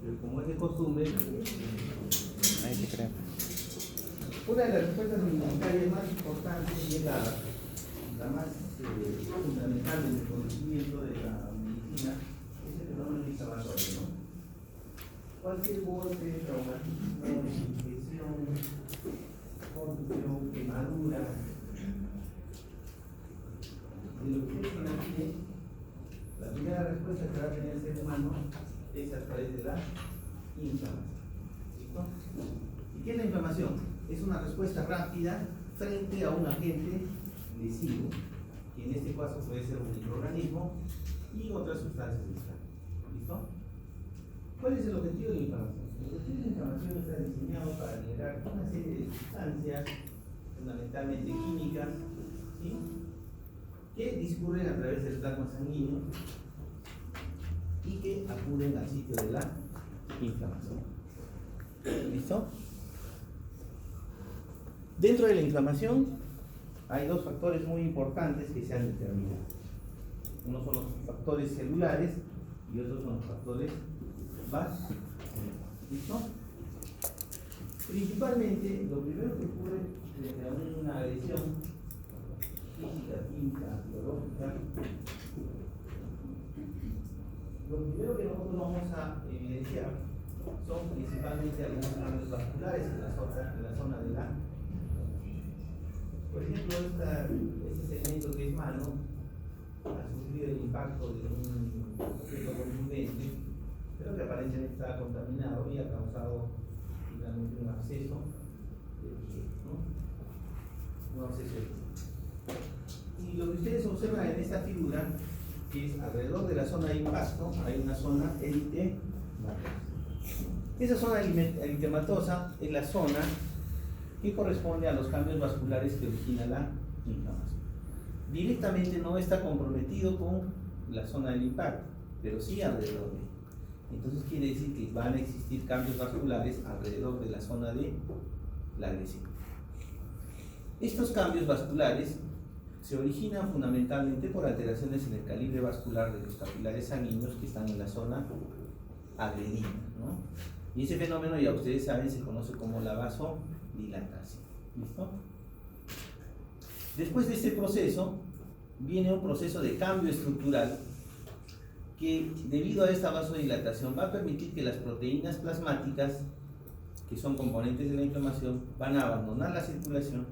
pero como es de costumbre, Ahí se crea. una de las respuestas inmunitarias más importantes y es la más fundamental en el conocimiento de la medicina es el fenómeno inflamatorio, ¿no? Cualquier golpe, traumatismo, infección, contusión, quemadura, de lo que ustedes imaginen, la primera respuesta que va a tener el ser humano es a través de la inflamación. ¿Listo? ¿Y qué es la inflamación? Es una respuesta rápida frente a un agente lesivo, que en este caso puede ser un microorganismo y otras sustancias extrañas. ¿Listo? ¿Cuál es el objetivo de la inflamación? El objetivo de la inflamación está diseñado para liberar una serie de sustancias, fundamentalmente químicas, ¿sí?, que discurren a través del plasma sanguíneo y que acuden al sitio de la inflamación. ¿Listo? Dentro de la inflamación hay dos factores muy importantes que se han determinado. Uno son los factores celulares y otros son los factores vasculares. ¿Listo? Principalmente, lo primero que ocurre frente a una agresión física, química, biológica, lo primero que nosotros vamos a evidenciar son principalmente algunos cambios vasculares en la zona de la. Por ejemplo, este segmento que es mano ha sufrido el impacto de un objeto contundente, pero que aparentemente está contaminado y ha causado finalmente un absceso, ¿no? Un absceso. Y lo que ustedes observan en esta figura es alrededor de la zona de impacto hay una zona eritematosa. Esa zona eritematosa es la zona que corresponde a los cambios vasculares que origina la inflamación. Directamente no está comprometido con la zona del impacto, pero sí alrededor de ella. Entonces quiere decir que van a existir cambios vasculares alrededor de la zona de la agresión. Estos cambios vasculares se originan fundamentalmente por alteraciones en el calibre vascular de los capilares sanguíneos que están en la zona agredida, ¿no? Y ese fenómeno, ya ustedes saben, se conoce como la vasodilatación. ¿Listo? Después de este proceso, viene un proceso de cambio estructural que, debido a esta vasodilatación, va a permitir que las proteínas plasmáticas, que son componentes de la inflamación, van a abandonar la circulación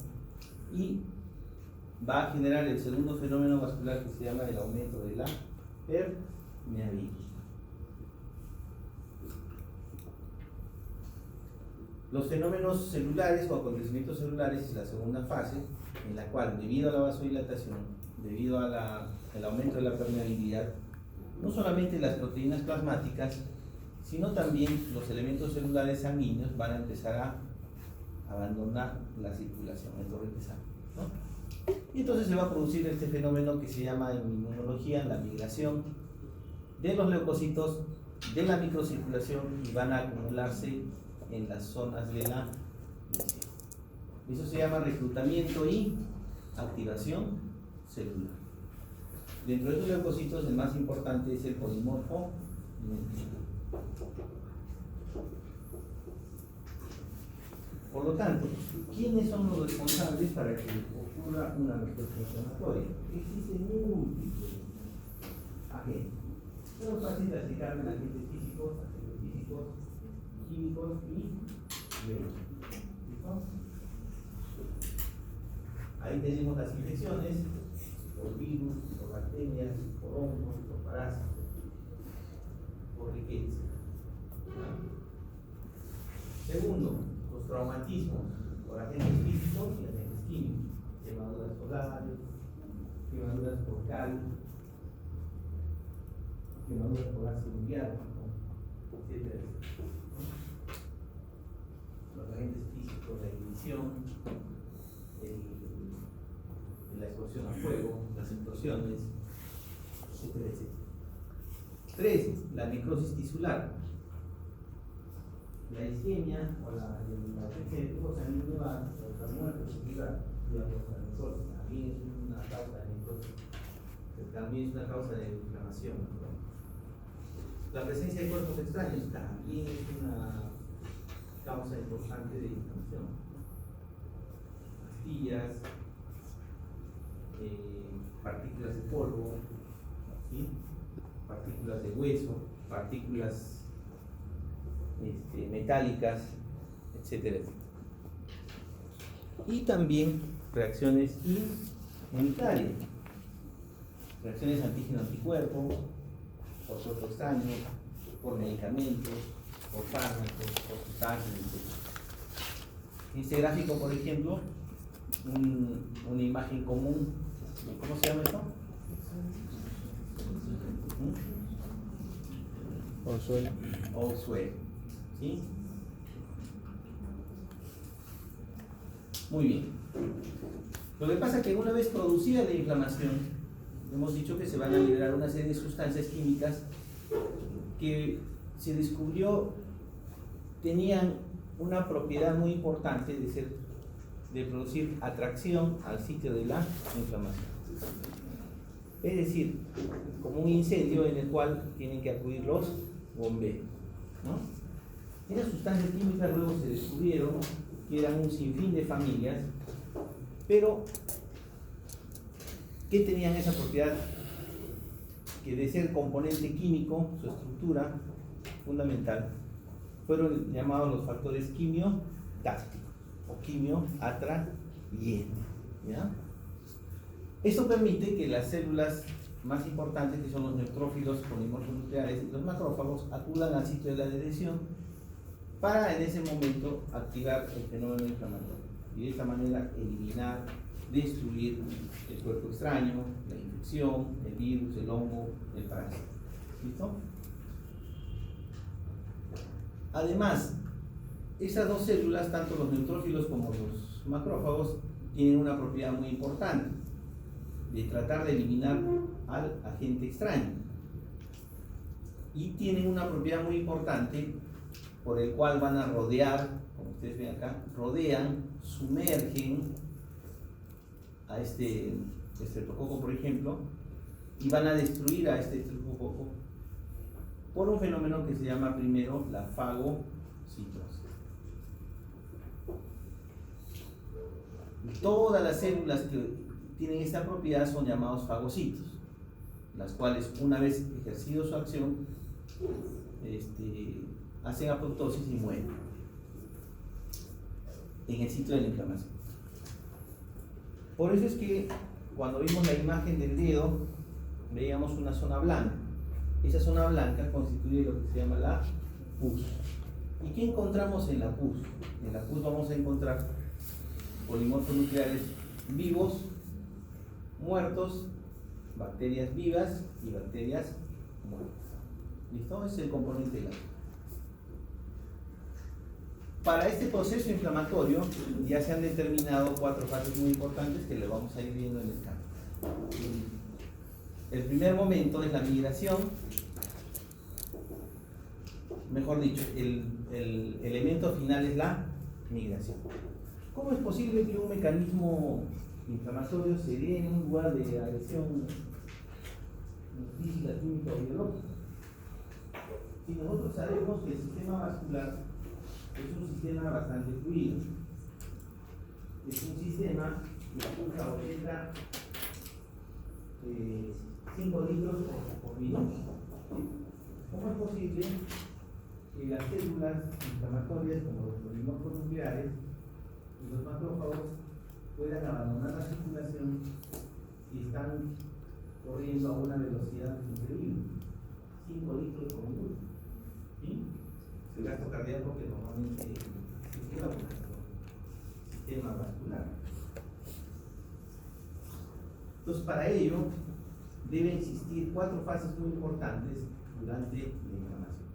y va a generar el segundo fenómeno vascular que se llama el aumento de la permeabilidad. Los fenómenos celulares o acontecimientos celulares es la segunda fase, en la cual, debido a la vasodilatación, debido al aumento de la permeabilidad, no solamente las proteínas plasmáticas, sino también los elementos celulares sanguíneos van a empezar a abandonar la circulación, el torrente sanguíneo, ¿no? Y entonces se va a producir este fenómeno que se llama en inmunología la migración de los leucocitos de la microcirculación y van a acumularse en las zonas de la lesión. Eso se llama reclutamiento y activación celular. Dentro de estos leucocitos el más importante es el polimorfo mental. Por lo tanto, ¿quiénes son los responsables para que ocurra una respuesta inflamatoria? Existen múltiples agentes. Es muy fácil de aplicar en agentes físicos, químicos y biológicos. ¿Listo? Ahí tenemos las infecciones por virus, por bacterias, por hongos, por parásitos, por riqueza. Segundo, los traumatismos por agentes físicos y agentes químicos, quemaduras solares, quemaduras por cal, quemaduras por ácido uriático, etc. Los agentes físicos, la ignición, la explosión a fuego, las explosiones, etc. 3. La necrosis tisular. La isquemia o la ausencia de flujo sanguíneo va a la muerte celular, digamos, la necrosis también es una causa de necrosis, también es una causa de inflamación, ¿no? La presencia de cuerpos extraños también es una causa importante de inflamación. Astillas, partículas de polvo, ¿sí? Partículas de hueso, partículas metálicas, etcétera, etcétera. Y también reacciones inmunitarias, reacciones antígeno-anticuerpo, por cuerpo extraño, por medicamentos, por fármacos, por sustancias, etc. En este gráfico, por ejemplo, una imagen común, ¿cómo se llama esto? Orzuela. Orzuela, ¿sí? Muy bien. Lo que pasa es que una vez producida la inflamación, hemos dicho que se van a liberar una serie de sustancias químicas que se descubrió tenían una propiedad muy importante de producir atracción al sitio de la inflamación. Es decir, como un incendio en el cual tienen que acudir los bomberos, ¿no? Esas sustancias químicas luego se descubrieron que eran un sinfín de familias, pero ¿qué tenían esa propiedad? Que de ser componente químico, su estructura fundamental, fueron llamados los factores quimiotácticos o quimioatrayentes, ¿ya? Esto permite que las células más importantes, que son los neutrófilos polimorfos nucleares y los macrófagos, acudan al sitio de la adhesión para en ese momento activar el fenómeno inflamatorio y de esta manera eliminar, destruir el cuerpo extraño, la infección, el virus, el hongo, el parásito. ¿Listo? Además, esas dos células, tanto los neutrófilos como los macrófagos, tienen una propiedad muy importante de tratar de eliminar al agente extraño. Y tienen una propiedad muy importante por el cual van a rodear, como ustedes ven acá, rodean, sumergen a este estreptococo, por ejemplo, y van a destruir a este estreptococo por un fenómeno que se llama primero la fagocitosis. Todas las células que tienen esta propiedad son llamados fagocitos, las cuales una vez ejercido su acción hacen apoptosis y mueren en el sitio de la inflamación. Por eso es que cuando vimos la imagen del dedo veíamos una zona blanca. Esa zona blanca constituye lo que se llama la pus. ¿Y qué encontramos en la pus? En la pus vamos a encontrar polimorfos nucleares vivos, muertos, bacterias vivas y bacterias muertas. ¿Listo? Ese es el componente de la pus. Para este proceso inflamatorio ya se han determinado 4 fases muy importantes que le vamos a ir viendo en el campo. El primer momento es la migración, mejor dicho, el elemento final es la migración. ¿Cómo es posible que un mecanismo inflamatorio se dé en un lugar de agresión física, química o biológica? Si nosotros sabemos que el sistema vascular es un sistema bastante fluido, es un sistema que empuja 5 litros por minuto. ¿Cómo es posible que las células inflamatorias como los polimorfos nucleares y los macrófagos puedan abandonar la circulación y están corriendo a una velocidad increíble? 5 litros por minuto. ¿Sí? El gasto cardíaco que normalmente circula por nuestro sistema vascular. Entonces, para ello deben existir 4 fases muy importantes durante la inflamación.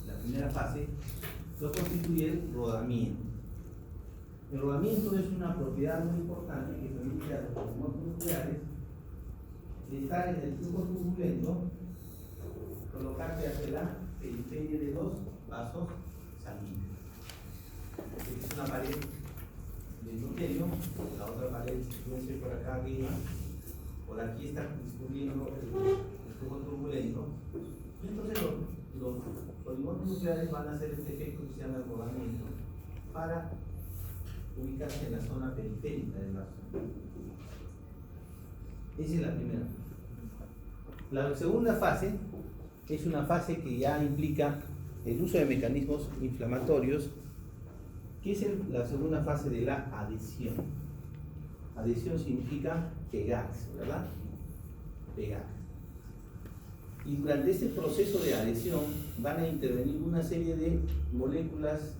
La primera fase lo constituye el rodamiento. El rodamiento es una propiedad muy importante que permite a los polimorfos nucleares estar en el flujo turbulento, colocarse hacia la periferia de los vasos sanguíneos. Esta es una pared del endotelio, la otra pared puede ser por acá arriba, por aquí está discurriendo el flujo turbulento Y entonces los polígonos nucleares van a hacer este efecto que se llama el rodamiento para ubicarse en la zona periférica del vaso. Esa es la primera. La segunda fase es una fase que ya implica el uso de mecanismos inflamatorios, que es la segunda fase de la adhesión. Adhesión significa pegarse, ¿verdad? Pegar. Y durante este proceso de adhesión van a intervenir una serie de moléculas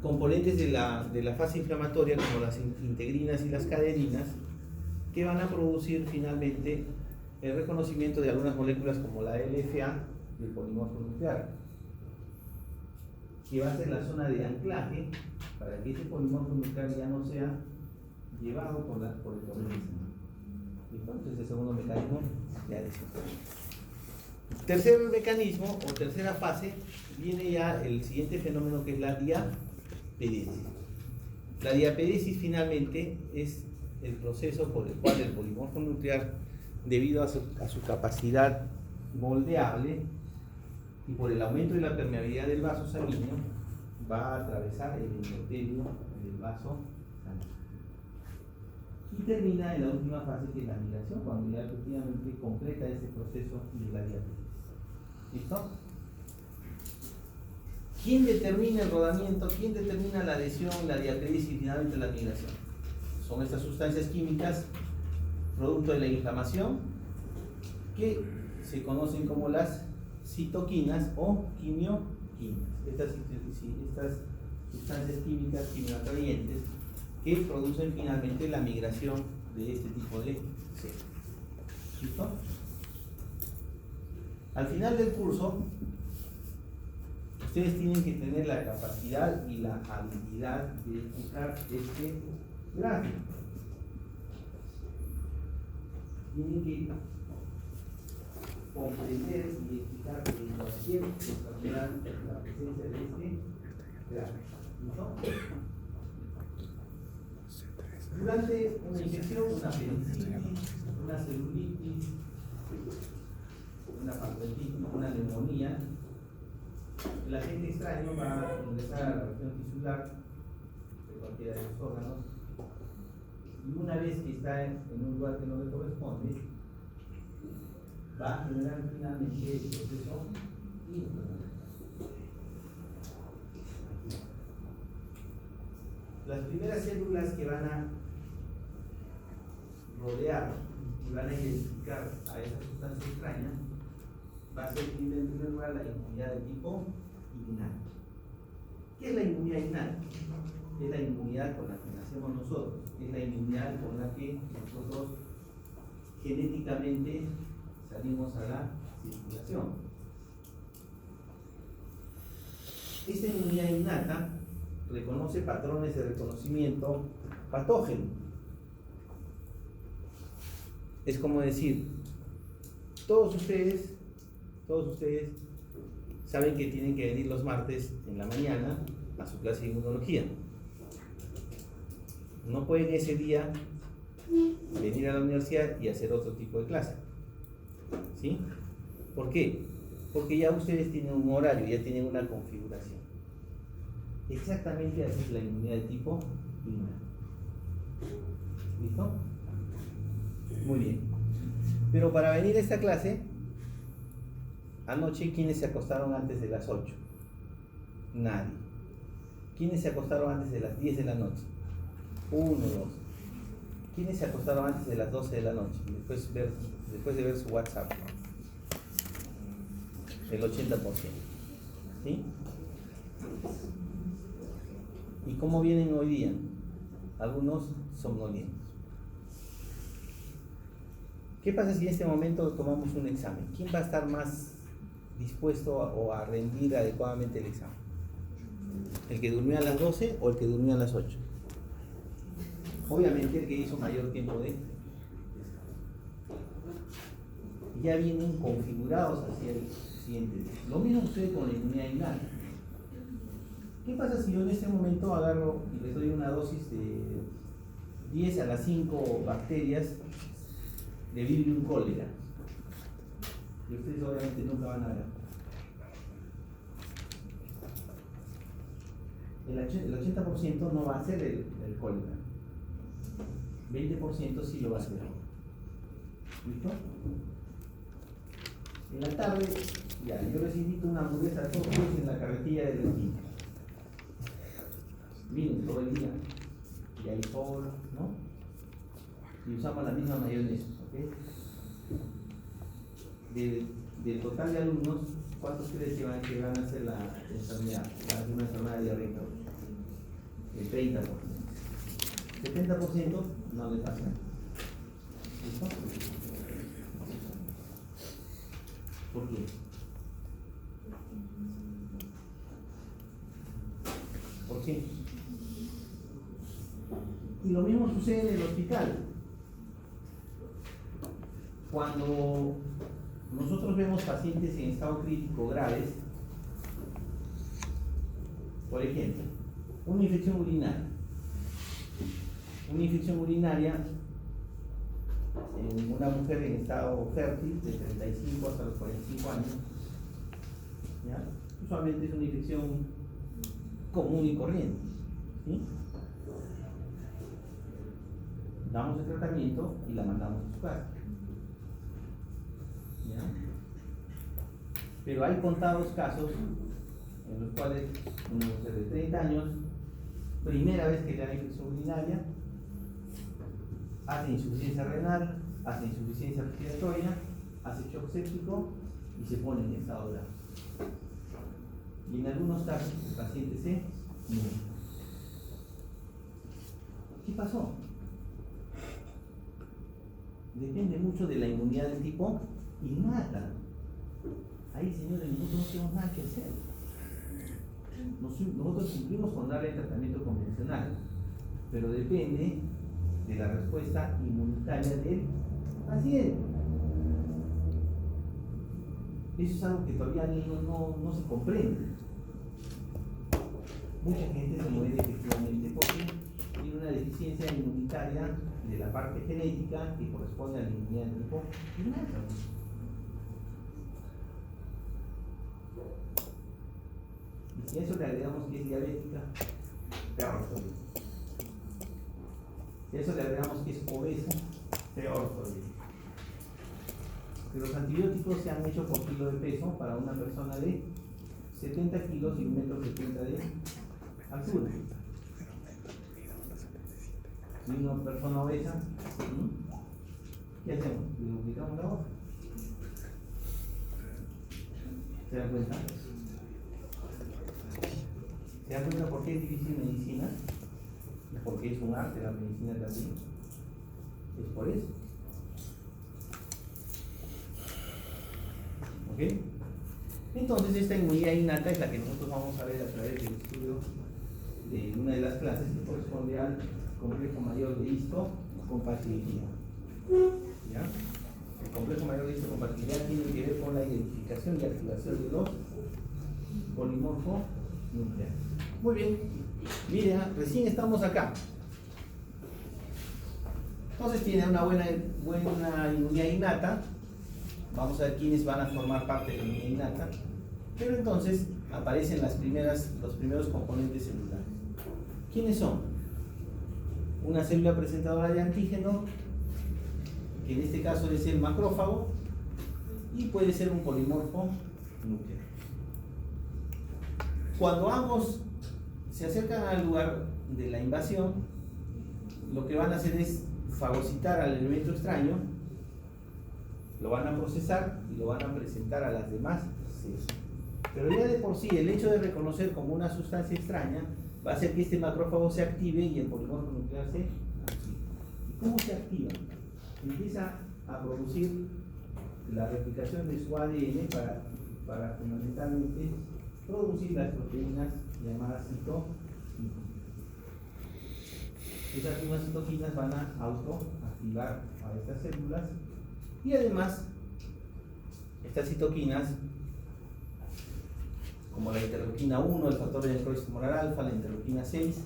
componentes de la fase inflamatoria, como las integrinas y las caderinas, que van a producir finalmente el reconocimiento de algunas moléculas como la LFA del polimorfo nuclear, que va a ser la zona de anclaje para que ese polimorfo nuclear ya no sea llevado por el organismo. Entonces, el segundo mecanismo de adhesión. Tercer mecanismo o tercera fase, viene ya el siguiente fenómeno, que es la diapedesis. La diapedesis finalmente es el proceso por el cual el polimorfo nuclear, debido a su capacidad moldeable y por el aumento de la permeabilidad del vaso sanguíneo, va a atravesar el endotelio del vaso sanguíneo. Y termina en la última fase, que es la migración, cuando ya efectivamente completa ese proceso de la diapedesis. ¿Listo? ¿Quién determina el rodamiento? ¿Quién determina la adhesión, la diapedesis y finalmente la migración? Son estas sustancias químicas producto de la inflamación, que se conocen como las citoquinas o quimioquinas. Estas sustancias químicas quimioatrayentes que producen finalmente la migración de este tipo de células. ¿Listo? Al final del curso, ustedes tienen que tener la capacidad y la habilidad de explicar este gráfico. Tienen que comprender y explicar en cualquier examen la presencia de este gráfico. ¿Listo? Durante una infección, una apendicitis, una celulitis, una pancreatitis, una neumonía, el agente extraño va a ingresar a la región tisular de cualquiera de los órganos, y una vez que está en un lugar que no le corresponde, va a generar finalmente el proceso inflamatorio. Las primeras células que van a rodear y van a identificar a esa sustancia extraña va a ser en primer lugar la inmunidad de tipo innato. ¿Qué es la inmunidad innata? Es la inmunidad con la que nacemos nosotros, es la inmunidad con la que nosotros genéticamente salimos a la circulación. Esta inmunidad innata reconoce patrones de reconocimiento patógeno. Es como decir, todos ustedes saben que tienen que venir los martes en la mañana a su clase de inmunología. No pueden ese día venir a la universidad y hacer otro tipo de clase. ¿Sí? ¿Por qué? Porque ya ustedes tienen un horario, ya tienen una configuración. Exactamente así es la inmunidad de tipo innato. ¿Listo? Muy bien. Pero para venir a esta clase, anoche, ¿quiénes se acostaron antes de las 8? Nadie. ¿Quiénes se acostaron antes de las 10 de la noche? 1, 2. ¿Quiénes se acostaron antes de las 12 de la noche? Después de ver su WhatsApp. El 80%. ¿Sí? ¿Y cómo vienen hoy día? Algunos somnolientos. ¿Qué pasa si en este momento tomamos un examen? ¿Quién va a estar más dispuesto a rendir adecuadamente el examen? ¿El que durmió a las 12 o el que durmió a las 8? Obviamente el que hizo mayor tiempo de descanso. Ya vienen configurados hacia el siguiente día. Lo mismo sucede con la inmunidad innata. ¿Qué pasa si yo en este momento agarro y les doy una dosis de 10 a las 5 bacterias de Vibrio cólera? que ustedes obviamente nunca van a ver. El 80% no va a ser el cólera. 20% sí lo va a hacer. ¿Listo? En la tarde, ya, yo les invito una hamburguesa a todos en la carretilla de la esquina. Miren, todo el día. Y hay sol, ¿no? Y usamos la misma mayonesa, ¿ok? Del total de alumnos, ¿cuántos crees que van a hacer la enfermedad? Van a hacer una enfermedad diarreica. El 30%. 70% no le pasa. ¿Listo? ¿Por qué? ¿Por qué? Y lo mismo sucede en el hospital. Cuando nosotros vemos pacientes en estado crítico graves, por ejemplo, una infección urinaria. Una infección urinaria en una mujer en estado fértil de 35 hasta los 45 años, ¿ya? Usualmente es una infección común y corriente, ¿sí? Damos el tratamiento y la mandamos a su casa, ¿ya? Pero hay contados casos en los cuales una mujer de 30 años, primera vez que le da infección urinaria, hace insuficiencia renal, hace insuficiencia respiratoria, hace shock séptico y se pone en estado grave. Y en algunos casos el paciente se muere. ¿Qué pasó? Depende mucho de la inmunidad del tipo innata. Ahí, señores, nosotros no tenemos nada que hacer. Nosotros cumplimos con darle el tratamiento convencional, pero depende de la respuesta inmunitaria del paciente. Eso es algo que todavía no se comprende. Mucha gente se muere efectivamente porque tiene una deficiencia inmunitaria de la parte genética que corresponde a la inmunidad del tipo innata. Y si a eso le agregamos que es diabética, peor todavía. Si a eso le agregamos que es obesa, peor todavía. Porque los antibióticos se han hecho por kilo de peso para una persona de 70 kilos y 1,70 m de altura. Si una persona obesa, ¿qué hacemos? Le duplicamos la hoja. ¿Se dan cuenta? ¿Se dan cuenta por qué es difícil medicina? Porque es un arte la medicina también. Es por eso. ¿Ok? Entonces esta inmunidad innata es la que nosotros vamos a ver a través del estudio de una de las clases que corresponde al complejo mayor de histocompatibilidad. ¿Ya? El complejo mayor de histocompatibilidad tiene que ver con la identificación y activación de los polimorfos nucleares. Muy bien, miren, recién estamos acá. Entonces tiene una buena inmunidad innata. Vamos a ver quiénes van a formar parte de la inmunidad innata. Pero entonces aparecen los primeros componentes celulares. ¿Quiénes son? Una célula presentadora de antígeno, que en este caso es el macrófago, y puede ser un polimorfo nuclear. Cuando ambos se acercan al lugar de la invasión, lo que van a hacer es fagocitar al elemento extraño, lo van a procesar y lo van a presentar a las demás células. Pero ya de por sí, el hecho de reconocer como una sustancia extraña va a hacer que este macrófago se active y el polimorfo nuclear se active. ¿Y cómo se activa? Empieza a producir la replicación de su ADN para fundamentalmente producir las proteínas llamadas citoquinas. Esas mismas citoquinas van a autoactivar a estas células y además estas citoquinas, como la interleuquina 1, el factor de necrosis tumoral alfa, la interleuquina 6,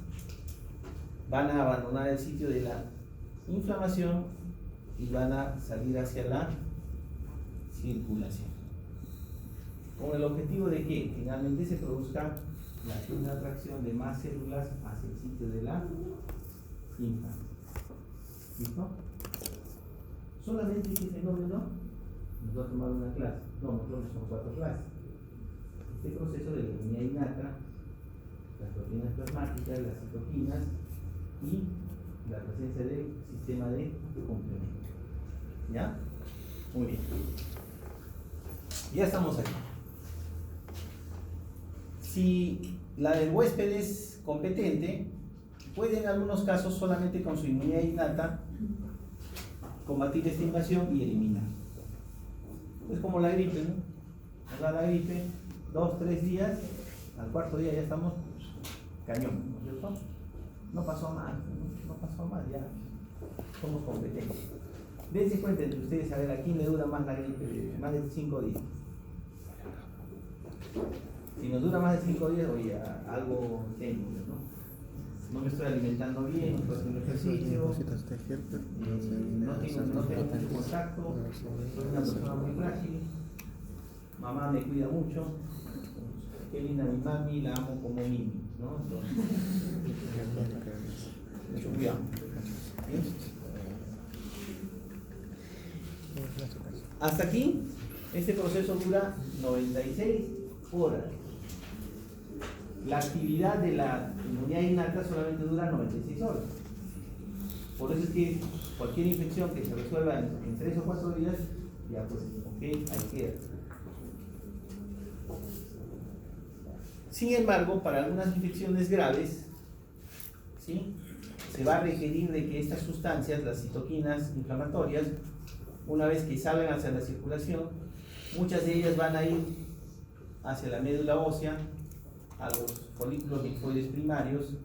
van a abandonar el sitio de la inflamación y van a salir hacia la circulación. con el objetivo de que finalmente se produzca una atracción de más células hacia el sitio de la infancia. ¿Listo? Solamente este fenómeno nos va a tomar una clase, no, nosotros son 4 clases. Este proceso de la inmunidad innata, las proteínas plasmáticas, las citoquinas y la presencia del sistema de complemento. ¿Ya? Muy bien. Ya estamos aquí. Si la del huésped es competente, puede en algunos casos solamente con su inmunidad innata combatir esta invasión y eliminar. Es como la gripe, ¿no? Nos da la gripe, 2-3 días, al cuarto día ya estamos cañón, ¿no es cierto? No pasó mal, no pasó mal, ya somos competentes. Dense cuenta entre ustedes, a ver, ¿a quién le dura más la gripe? Más de 5 días. Si nos dura más de 5 días, oye, algo tengo, ¿no? No me estoy alimentando bien, no estoy haciendo ejercicio, no tengo mucho contacto, soy una persona muy frágil, mamá me cuida mucho, qué linda mi mami, la amo como Mimi, ¿no? Entonces, mucho cuidado. ¿Sí? Hasta aquí, este proceso dura 96 horas. La actividad de la inmunidad innata solamente dura 96 horas. Por eso es que cualquier infección que se resuelva en 3 o 4 días, ya pues, ok, ahí queda. Sin embargo, para algunas infecciones graves, ¿sí?, se va a requerir de que estas sustancias, las citoquinas inflamatorias, una vez que salgan hacia la circulación, muchas de ellas van a ir hacia la médula ósea, a los folículos linfoides primarios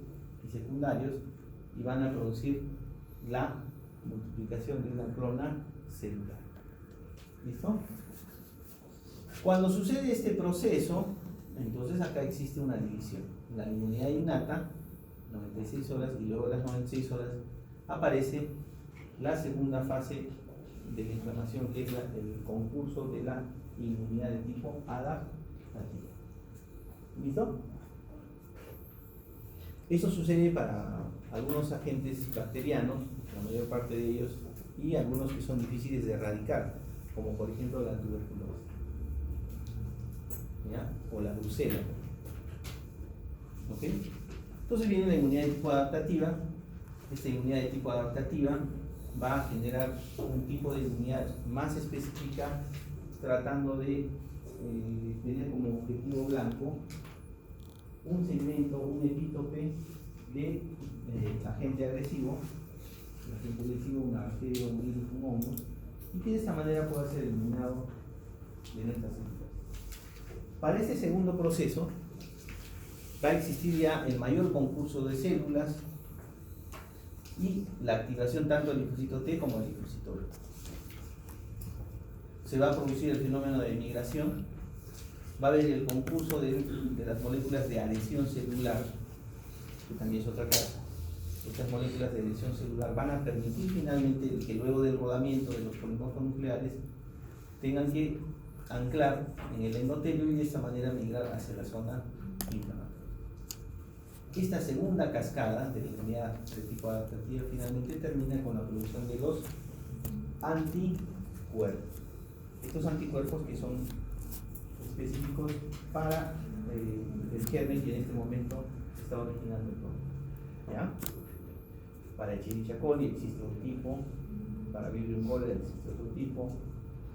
y secundarios, y van a producir la multiplicación de una clona celular. ¿Listo? Cuando sucede este proceso, entonces acá existe una división. La inmunidad innata, 96 horas, y luego de las 96 horas aparece la segunda fase de la inflamación, que es el concurso de la inmunidad de tipo adaptativa. ¿Listo? Eso sucede para algunos agentes bacterianos, la mayor parte de ellos, y algunos que son difíciles de erradicar, como por ejemplo la tuberculosis, ¿ya?, o la brucela. ¿Ok? Entonces viene la inmunidad de tipo adaptativa. Esta inmunidad de tipo adaptativa va a generar un tipo de inmunidad más específica, tratando de tener como objetivo blanco un segmento, un epítope de agente agresivo, una bacteria, un virus, un hongo, y que de esta manera pueda ser eliminado de nuestras células. Para este segundo proceso va a existir ya el mayor concurso de células y la activación tanto del linfocito T como del linfocito B. Se va a producir el fenómeno de migración, va a haber el concurso de las moléculas de adhesión celular, que también es otra cosa. Estas moléculas de adhesión celular van a permitir finalmente que luego del rodamiento de los polimorfos nucleares tengan que anclar en el endotelio y de esta manera migrar hacia la zona inflamatoria. Esta segunda cascada de la inmunidad de tipo adaptativa finalmente termina con la producción de los anticuerpos. Estos anticuerpos que son específicos para el germen que en este momento está originando el problema. ¿Ya? Para Escherichia coli existe un tipo, para Vibrio cholera existe otro tipo,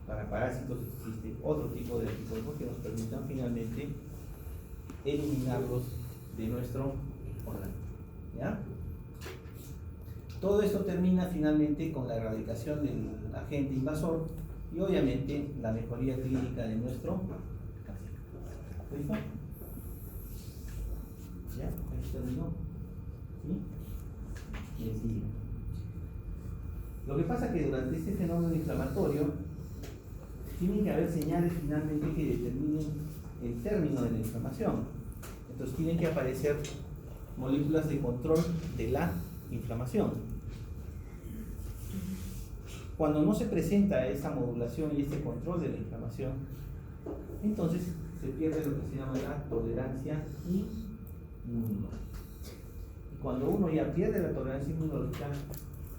para parásitos existe otro tipo de anticuerpos que nos permitan finalmente eliminarlos de nuestro organismo. ¿Ya? Todo esto termina finalmente con la erradicación del agente invasor y obviamente la mejoría clínica de nuestro paciente. ¿Listo? ¿Ya? Ahí terminó. ¿Sí? Y el siguiente. Lo que pasa es que durante este fenómeno inflamatorio tienen que haber señales finalmente que determinen el término de la inflamación. Entonces tienen que aparecer moléculas de control de la inflamación. Cuando no se presenta esa modulación y este control de la inflamación, Entonces se pierde lo que se llama la tolerancia inmunológica. Y cuando uno ya pierde la tolerancia inmunológica,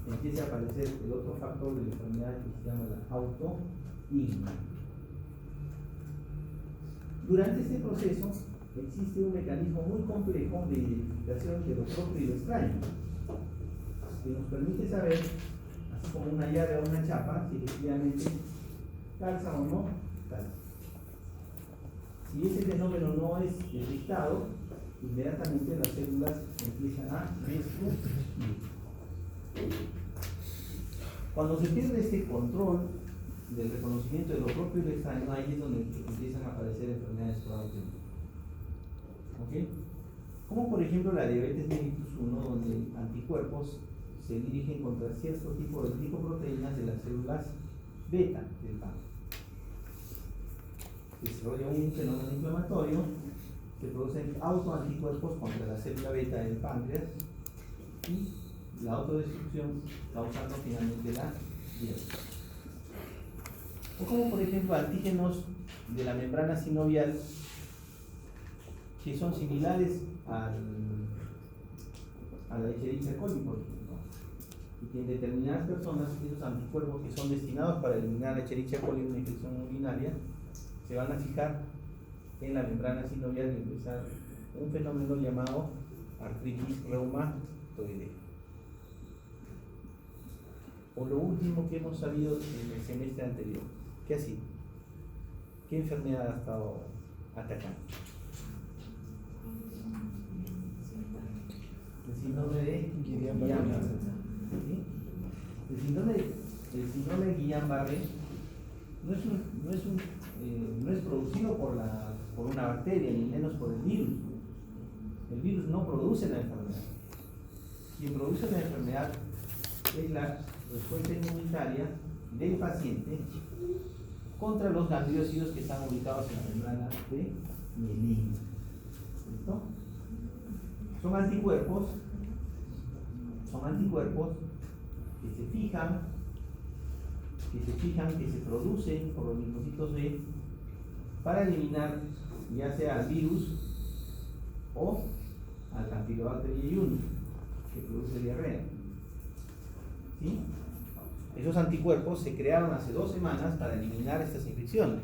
empieza a aparecer el otro factor de la enfermedad que se llama la autoinmunidad. Durante este proceso existe un mecanismo muy complejo de identificación de lo propio y lo extraño, que nos permite saber, así como una llave o una chapa, si efectivamente calza o no calza. Si ese fenómeno no es detectado, inmediatamente las células empiezan a destruir. Cuando se pierde este control del reconocimiento de lo propio y lo extraño, ahí es donde empiezan a aparecer enfermedades por autoinmunes. ¿Ok? Como por ejemplo la diabetes mellitus 1, donde anticuerpos se dirigen contra cierto tipo de glicoproteínas de las células beta del páncreas. Se desarrolla un fenómeno inflamatorio, se producen autoanticuerpos contra la célula beta del páncreas y la autodestrucción causando finalmente la diabetes. O como por ejemplo antígenos de la membrana sinovial que son similares a la Escherichia coli, por ejemplo, y que en determinadas personas esos anticuerpos que son destinados para eliminar la Escherichia coli en una infección urinaria se van a fijar en la membrana sinovial y empezar un fenómeno llamado artritis reumatoidea. O lo último que hemos sabido en el semestre anterior, ¿qué ha sido? ¿Qué enfermedad ha estado atacando? El síndrome de Guillain-Barré. ¿Sí? El síndrome de Guillain-Barré no es producido por una bacteria, ni menos por el virus. El virus no produce la enfermedad. Quien produce la enfermedad es la respuesta inmunitaria del paciente contra los gangliósidos que están ubicados en la membrana de mielina. ¿Listo? Son anticuerpos que se fijan, que se producen por los linfocitos B para eliminar ya sea al virus o al Campylobacter jejuni, que produce diarrea. ¿Sí? Esos anticuerpos se crearon hace 2 semanas para eliminar estas infecciones,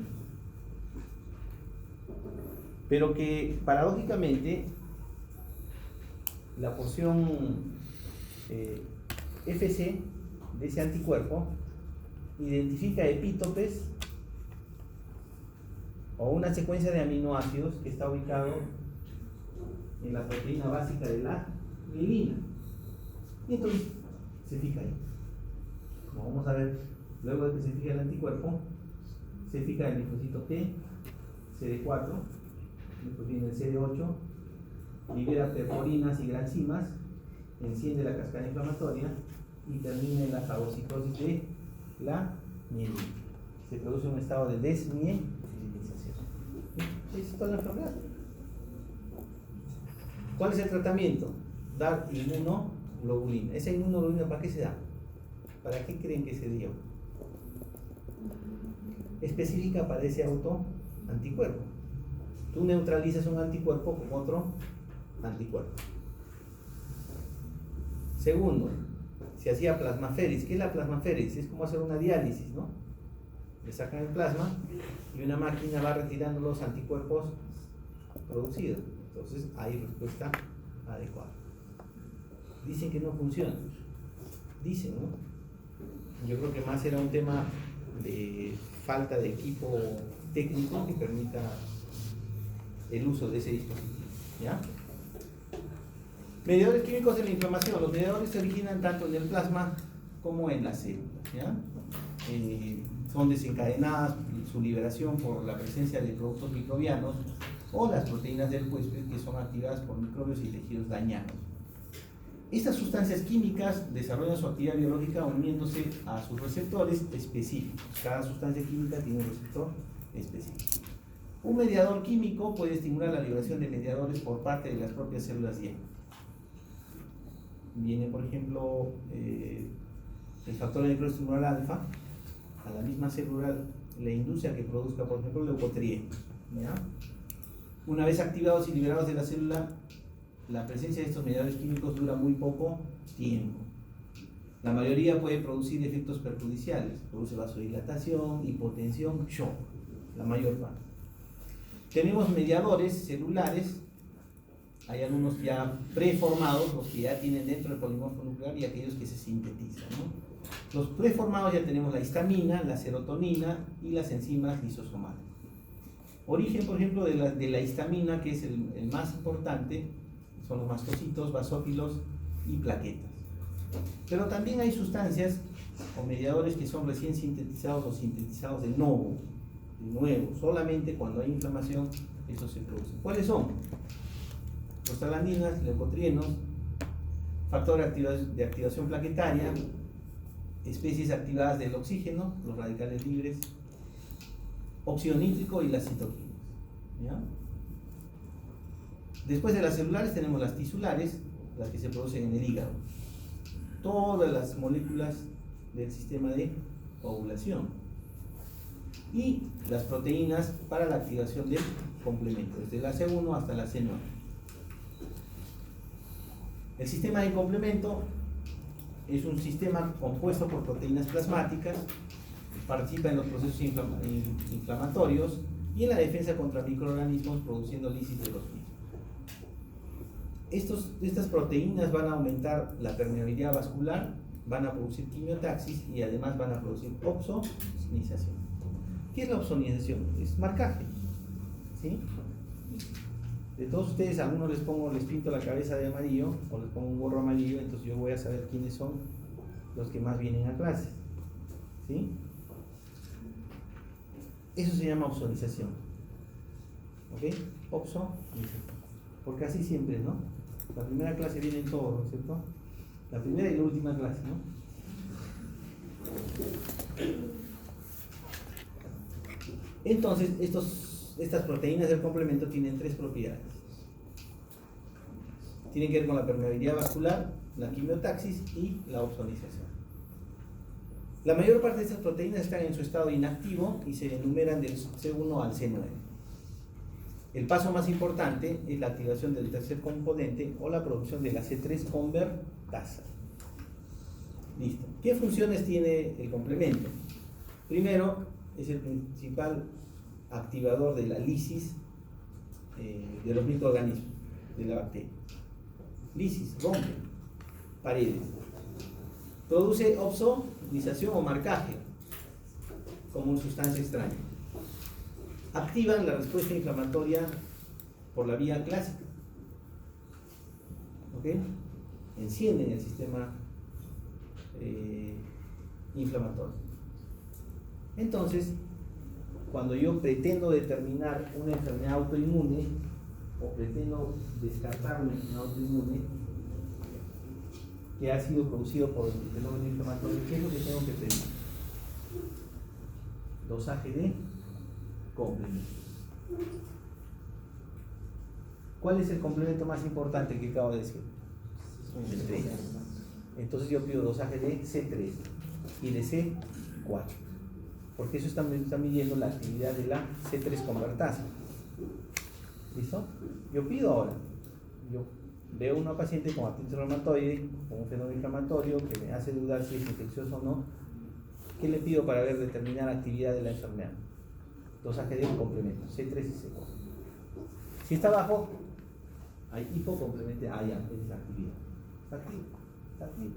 pero que paradójicamente la porción FC de ese anticuerpo identifica epítopes o una secuencia de aminoácidos que está ubicado en la proteína básica de la mielina, y entonces se fija ahí. Como vamos a ver, luego de que se fija el anticuerpo, se fija el linfocito T, CD4, después viene el CD8, libera perforinas y granzimas, enciende la cascada inflamatoria y termina en la fagocitosis de la mielina. Se produce un estado de desmielinización. Es toda la enfermedad. ¿Cuál es el tratamiento? Dar inmunoglobulina. ¿Esa inmunoglobulina para qué se da? ¿Para qué creen que se dio? Específica para ese autoanticuerpo. Tú neutralizas un anticuerpo con otro anticuerpo. Segundo, se hacía plasmaferis. ¿Qué es la plasmaferis? Es como hacer una diálisis, ¿no? Le sacan el plasma y una máquina va retirando los anticuerpos producidos. Entonces hay respuesta adecuada. Dicen que no funciona. Dicen, ¿no? Yo creo que más era un tema de falta de equipo técnico que permita el uso de ese dispositivo. ¿Ya? Mediadores químicos de la inflamación. Los mediadores se originan tanto en el plasma como en las células. ¿Ya? Son desencadenadas su liberación por la presencia de productos microbianos o las proteínas del huésped que son activadas por microbios y tejidos dañados. Estas sustancias químicas desarrollan su actividad biológica uniéndose a sus receptores específicos. Cada sustancia química tiene un receptor específico. Un mediador químico puede estimular la liberación de mediadores por parte de las propias células Y. Viene, por ejemplo, el factor de microestimular alfa a la misma célula le induce a que produzca, por ejemplo, leucotrienos, ¿ya? Una vez activados y liberados de la célula, la presencia de estos mediadores químicos dura muy poco tiempo. La mayoría puede producir efectos perjudiciales, produce vasodilatación, hipotensión, shock, la mayor parte. Tenemos mediadores celulares, hay algunos ya preformados, los que ya tienen dentro del polimorfo nuclear y aquellos que se sintetizan, ¿no? Los preformados ya tenemos la histamina, la serotonina y las enzimas lisosomales. Origen, por ejemplo, de la histamina, que es el más importante, son los mastocitos, basófilos y plaquetas. Pero también hay sustancias o mediadores que son recién sintetizados o sintetizados de nuevo, solamente cuando hay inflamación, eso se produce. ¿Cuáles son? Prostaglandinas, leucotrienos, factor de activación plaquetaria, especies activadas del oxígeno, los radicales libres, óxido nítrico y las citoquinas, ¿ya? Después de las celulares tenemos las tisulares, las que se producen en el hígado. Todas las moléculas del sistema de coagulación. Y las proteínas para la activación del complemento, desde la C1 hasta la C9. El sistema de complemento es un sistema compuesto por proteínas plasmáticas, participa en los procesos inflamatorios y en la defensa contra microorganismos, produciendo lisis de los mismos. Estas proteínas van a aumentar la permeabilidad vascular, van a producir quimiotaxis y además van a producir opsonización. ¿Qué es la opsonización? Es marcaje, ¿sí? De todos ustedes, a algunos les pinto la cabeza de amarillo o les pongo un gorro amarillo, entonces yo voy a saber quiénes son los que más vienen a clase, ¿sí? Eso se llama opsonización, ¿ok? Opsonización, porque así siempre, ¿no? La primera clase viene en todo, ¿no es cierto? La primera y la última clase, ¿no? Entonces, estas proteínas del complemento tienen tres propiedades. Tienen que ver con la permeabilidad vascular, la quimiotaxis y la opsonización. La mayor parte de estas proteínas están en su estado inactivo y se enumeran del C1 al C9. El paso más importante es la activación del tercer componente o la producción de la C3 convertasa. Listo. ¿Qué funciones tiene el complemento? Primero, es el principal activador de la lisis de los microorganismos, de la bacteria. Lisis, rompe paredes. Produce opsonización o marcaje como una sustancia extraña. Activan la respuesta inflamatoria por la vía clásica. ¿Ok? Encienden el sistema inflamatorio. Entonces, cuando yo pretendo determinar una enfermedad autoinmune o pretendo descartar una enfermedad autoinmune que ha sido producido por el fenómeno inflamatorio, ¿qué es lo que tengo que pedir? Dosaje de complemento. ¿Cuál es el complemento más importante que acabo de decir? C3. Entonces yo pido dosaje de C3 y de C4, porque eso está midiendo la actividad de la C3 convertasa. ¿Listo? Yo pido ahora, yo veo una paciente con artritis reumatoide, con un fenómeno inflamatorio que me hace dudar si es infeccioso o no. ¿Qué le pido para ver determinar actividad de la enfermedad? Dosaje de complemento, C3 y C4. Si está bajo, hay hipocomplemento, ya, es la actividad. Está activo, está activo.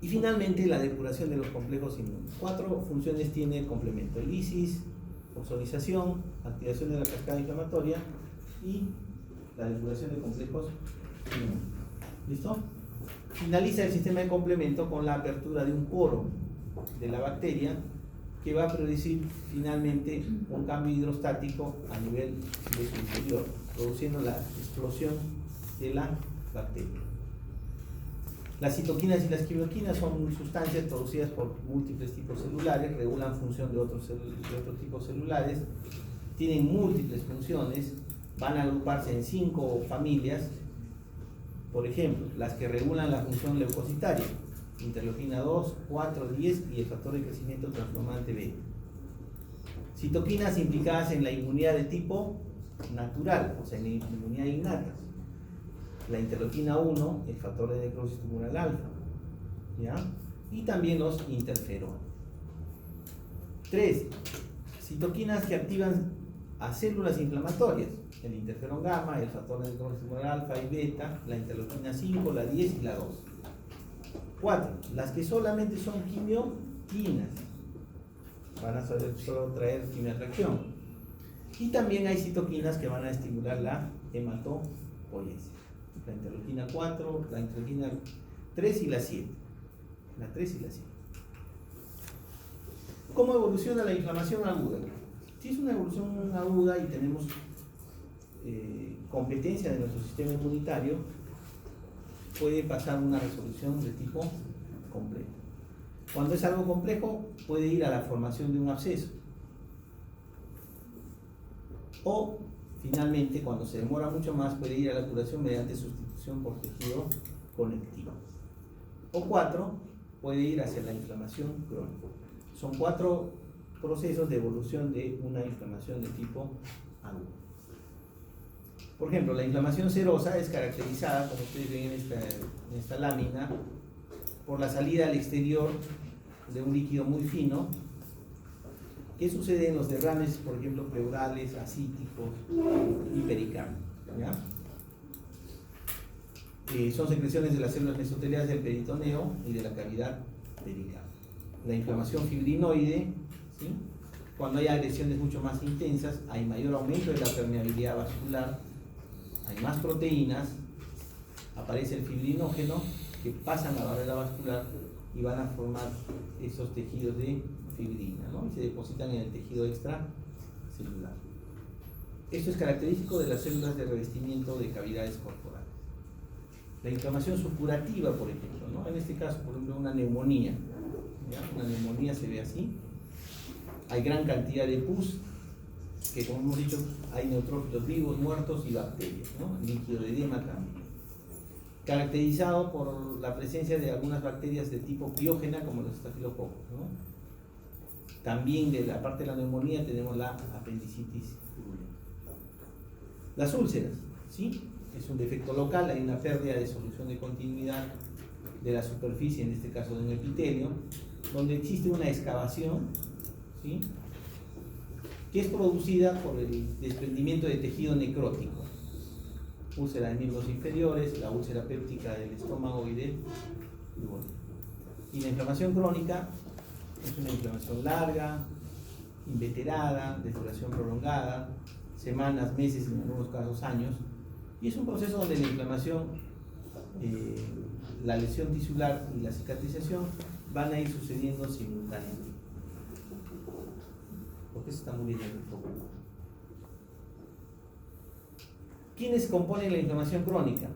Y finalmente, la depuración de los complejos inmunes. 4 funciones tiene el complemento: lisis, opsonización, activación de la cascada inflamatoria y la depuración de complejos inmunes. ¿Listo? Finaliza el sistema de complemento con la apertura de un poro de la bacteria que va a producir finalmente un cambio hidrostático a nivel de su interior, produciendo la explosión de la bacteria. Las citoquinas y las quimioquinas son sustancias producidas por múltiples tipos celulares, regulan función de otros tipos celulares, tienen múltiples funciones, van a agruparse en 5 familias. Por ejemplo, las que regulan la función leucocitaria, interleuquina 2, 4, 10 y el factor de crecimiento transformante B. Citoquinas implicadas en la inmunidad de tipo natural, o sea, en la inmunidad innata. La interleuquina 1, el factor de necrosis tumoral alfa, ¿ya? Y también los interferones. 3. Citoquinas que activan a células inflamatorias, el interferón gamma, el factor de necrosis tumoral alfa y beta, la interleuquina 5, la 10 y la 2. 4. Las que solamente son quimioquinas, van a solo traer quimioatracción. Y también hay citoquinas que van a estimular la hematopoiesis. La interleuquina 4, la interleuquina 3 y la 7. La 3 y la 7. ¿Cómo evoluciona la inflamación aguda? Si es una evolución aguda y tenemos competencia de nuestro sistema inmunitario, puede pasar una resolución de tipo complejo. Cuando es algo complejo, puede ir a la formación de un absceso. O, finalmente, cuando se demora mucho más, puede ir a la curación mediante sustitución por tejido conectivo. O 4, puede ir hacia la inflamación crónica. Son 4 procesos de evolución de una inflamación de tipo agudo. Por ejemplo, la inflamación serosa es caracterizada, como ustedes ven en esta lámina, por la salida al exterior de un líquido muy fino. ¿Qué sucede en los derrames, por ejemplo, pleurales, ascíticos y pericárnicos? Son secreciones de las células mesoteliales del peritoneo y de la cavidad pericardial. La inflamación fibrinoide, ¿sí? Cuando hay agresiones mucho más intensas, hay mayor aumento de la permeabilidad vascular, hay más proteínas, aparece el fibrinógeno que pasan la barrera vascular y van a formar esos tejidos de fibrina, ¿no? Y se depositan en el tejido extracelular. Esto es característico de las células de revestimiento de cavidades corporales. La inflamación supurativa, por ejemplo, ¿no? En este caso, por ejemplo, una neumonía. ¿Ya? Una neumonía se ve así. Hay gran cantidad de pus, que como hemos dicho, hay neutrófilos vivos, muertos y bacterias, ¿no? Líquido de edema también. Caracterizado por la presencia de algunas bacterias de tipo piógena, como los estafilococos, ¿no? También de la parte de la neumonía tenemos la apendicitis purulenta. Las úlceras, ¿sí? Es un defecto local, hay una pérdida de solución de continuidad de la superficie, en este caso de un epitelio, donde existe una excavación, ¿sí? Que es producida por el desprendimiento de tejido necrótico. Úlcera de miembros inferiores, la úlcera péptica del estómago y del duodeno. Y la inflamación crónica es una inflamación larga, inveterada, de duración prolongada, semanas, meses, en algunos casos años, y es un proceso donde la inflamación, la lesión tisular y la cicatrización van a ir sucediendo simultáneamente. ¿Por qué se está moviendo el foco? ¿Quiénes componen la inflamación crónica?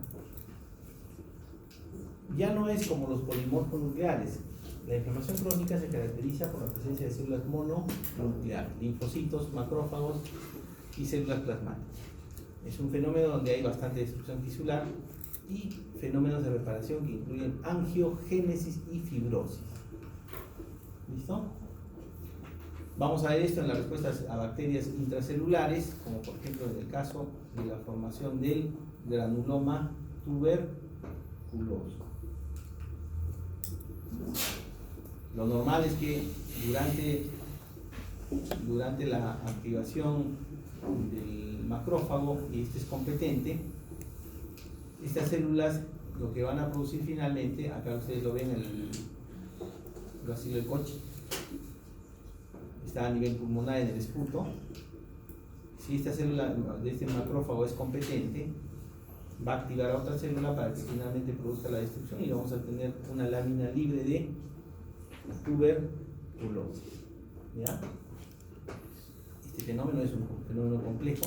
Ya no es como los polimorfos nucleares. La inflamación crónica se caracteriza por la presencia de células mononucleares, linfocitos, macrófagos y células plasmáticas. Es un fenómeno donde hay bastante destrucción tisular y fenómenos de reparación que incluyen angiogénesis y fibrosis. ¿Listo? Vamos a ver esto en las respuestas a bacterias intracelulares, como por ejemplo en el caso de la formación del granuloma tuberculoso. Lo normal es que durante la activación del macrófago, y este es competente, estas células lo que van a producir finalmente, acá ustedes lo ven, el bacilo de Koch, está a nivel pulmonar en el esputo. Si esta célula de este macrófago es competente, va a activar a otra célula para que finalmente produzca la destrucción y vamos a tener una lámina libre de tuberculosis. ¿Ya? Este fenómeno es un fenómeno complejo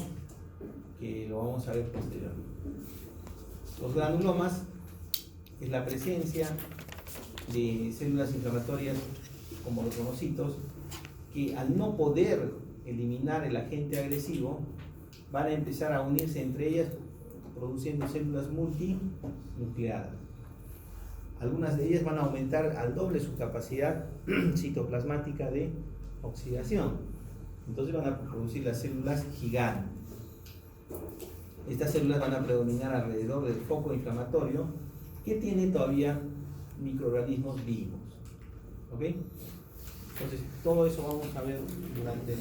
que lo vamos a ver posteriormente. Los granulomas es la presencia de células inflamatorias como los monocitos que al no poder eliminar el agente agresivo van a empezar a unirse entre ellas produciendo células multinucleadas. algunas de ellas van a aumentar al doble su capacidad citoplasmática de oxidación. Entonces van a producir las células gigantes. Estas células van a predominar alrededor del foco inflamatorio que tiene todavía microorganismos vivos. ¿Ok? Entonces, todo eso vamos a ver durante